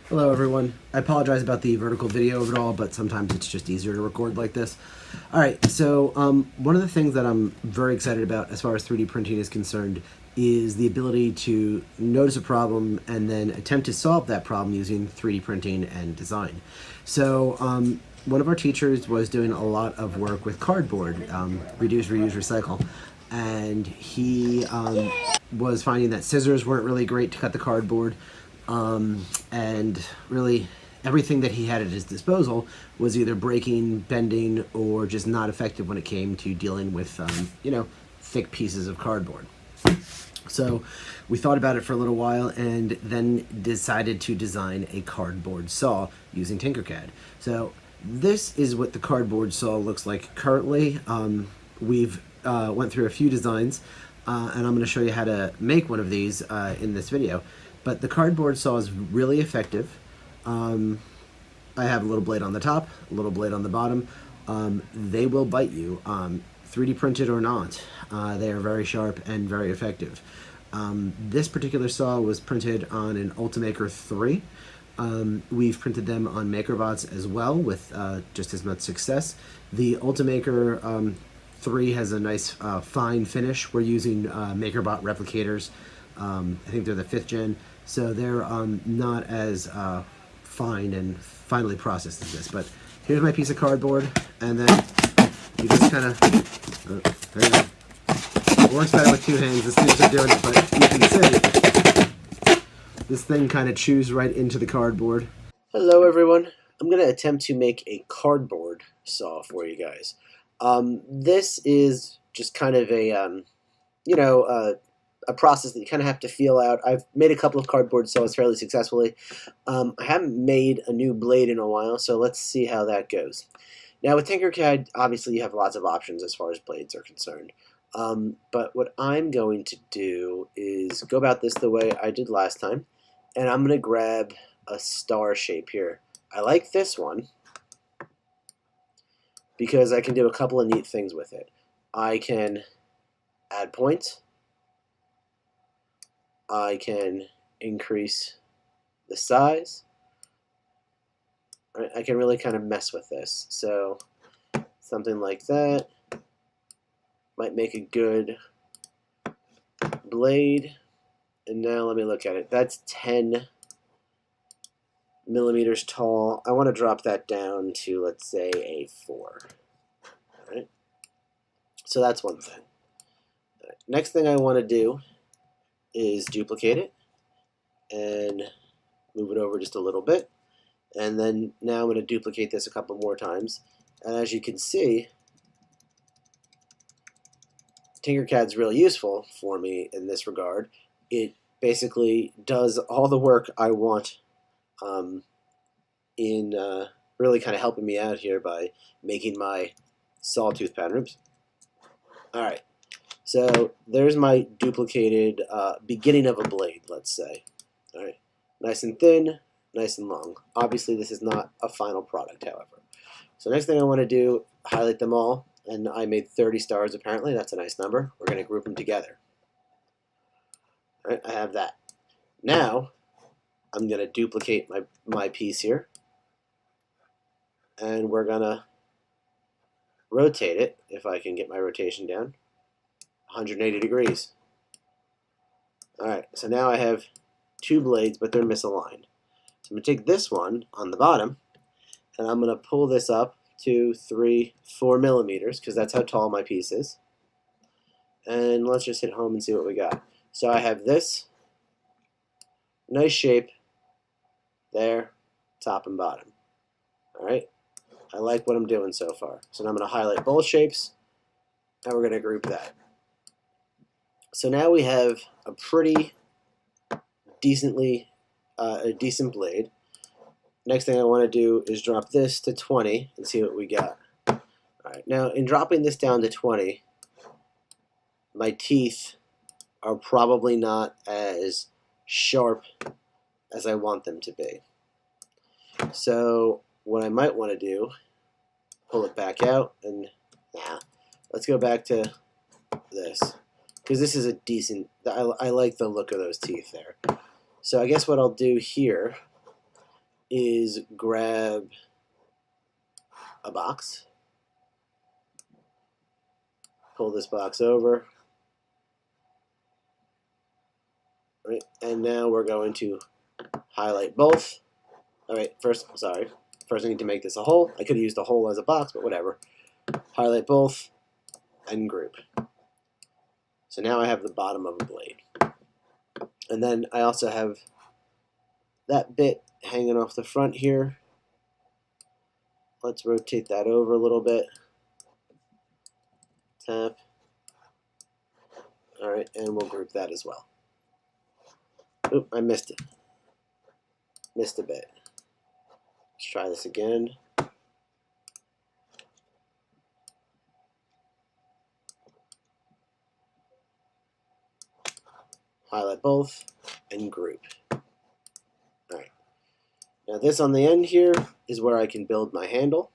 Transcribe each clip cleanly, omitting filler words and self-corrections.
Hello everyone. I apologize about the vertical video of it all, but sometimes it's just easier to record like this. Alright, so one of the things that I'm very excited about as far as 3D printing is concerned is the ability to notice a problem and then attempt to solve that problem using 3D printing and design. So one of our teachers was doing a lot of work with cardboard, reduce, reuse, recycle, and he was finding that scissors weren't really great to cut the cardboard, and really everything that he had at his disposal was either breaking, bending, or just not effective when it came to dealing with, thick pieces of cardboard. So we thought about it for a little while and then decided to design a cardboard saw using Tinkercad. So this is what the cardboard saw looks like currently. We've went through a few designs, and I'm going to show you how to make one of these in this video. But the cardboard saw is really effective. I have a little blade on the top, a little blade on the bottom. They will bite you, 3D printed or not. They are very sharp and very effective. This particular saw was printed on an Ultimaker 3. We've printed them on MakerBots as well with just as much success. The Ultimaker 3 has a nice fine finish. We're using MakerBot replicators. I think they're the 5th gen, so they're not as fine and finely processed as this. But here's my piece of cardboard, and then you just kind of, there you go. It works better with 2 hands. The students are doing it, but you can see this thing kind of chews right into the cardboard. Hello, everyone. I'm going to attempt to make a cardboard saw for you guys. This is just kind of a, a process that you kind of have to feel out. I've made a couple of cardboard saws fairly successfully. I haven't made a new blade in a while, so let's see how that goes. Now with Tinkercad, obviously you have lots of options as far as blades are concerned. But what I'm going to do is go about this the way I did last time, and I'm going to grab a star shape here. I like this one because I can do a couple of neat things with it. I can add points. I can increase the size. I can really kind of mess with this. So something like that might make a good blade. And now let me look at it. That's 10 millimeters tall. I want to drop that down to, let's say, a 4. All right. So that's one thing. Next thing I want to do is duplicate it and move it over just a little bit. And then now I'm going to duplicate this a couple more times. And as you can see, Tinkercad's really useful for me in this regard. It basically does all the work I want in really kind of helping me out here by making my sawtooth pattern. Oops. Alright, so there's my duplicated beginning of a blade, let's say. Alright, nice and thin, nice and long. Obviously this is not a final product, however. So next thing I want to do, highlight them all, and I made 30 stars apparently. That's a nice number. We're going to group them together. Alright, I have that. Now I'm going to duplicate my piece here, and we're going to rotate it, if I can get my rotation down, 180 degrees. Alright, so now I have 2 blades, but they're misaligned. So I'm going to take this one on the bottom, and I'm going to pull this up 2, 3, 4 millimeters, because that's how tall my piece is. And let's just hit home and see what we got. So I have this nice shape there, top and bottom. Alright, I like what I'm doing so far. So now I'm going to highlight both shapes, and we're going to group that. So now we have a pretty decently, a decent blade. Next thing I want to do is drop this to 20 and see what we got. Alright, now in dropping this down to 20, my teeth are probably not as sharp as I want them to be. So what I might want to do, pull it back out, and let's go back to this, because this is a decent, I like the look of those teeth there. So I guess what I'll do here is grab a box, pull this box over, right, and now we're going to highlight both. All right, first I need to make this a hole. I could have used a hole as a box, but whatever. Highlight both and group. So now I have the bottom of a blade. And then I also have that bit hanging off the front here. Let's rotate that over a little bit. Tap. All right, and we'll group that as well. Oop, I missed it. Missed a bit. Let's try this again. Highlight both and group. All right. Now this on the end here is where I can build my handle.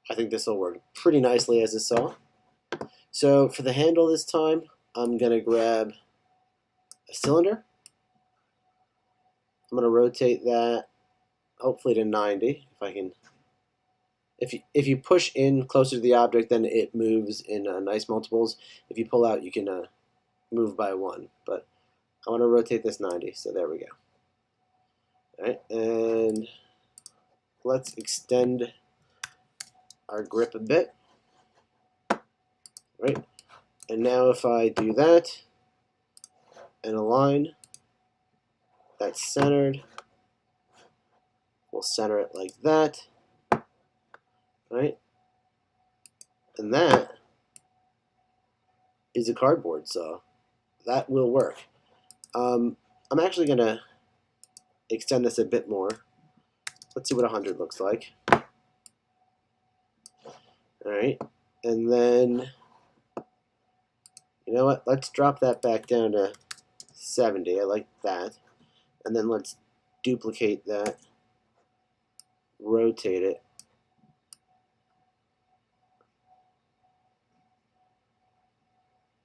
I think this will work pretty nicely as a saw. So for the handle this time, I'm going to grab a cylinder. I'm going to rotate that hopefully to 90 if I can. If you push in closer to the object, then it moves in nice multiples. If you pull out, you can move by 1. But I want to rotate this 90, so there we go. All right, and let's extend our grip a bit. Right, and now if I do that and align, that's centered. We'll center it like that. Right, and that is a cardboard saw. That will work. I'm actually going to extend this a bit more. Let's see what 100 looks like. All right, and then you know what? Let's drop that back down to 70. I like that. And then let's duplicate that, rotate it.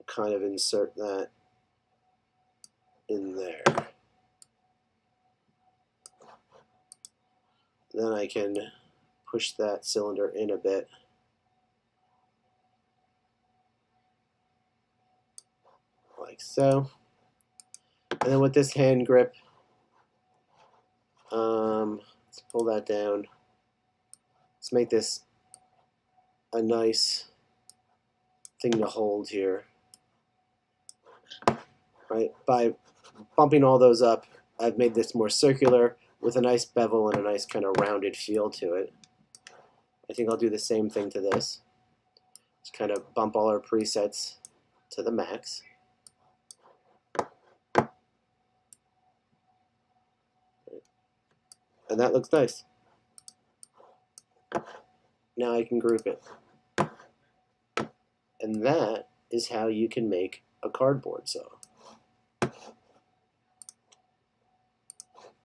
Kind of insert that in there. Then I can push that cylinder in a bit. Like so. And then with this hand grip, let's pull that down. Let's make this a nice thing to hold here. Right, by bumping all those up, I've made this more circular with a nice bevel and a nice kind of rounded feel to it. I think I'll do the same thing to this. Just kind of bump all our presets to the max. And that looks nice. Now I can group it. And that is how you can make a cardboard saw.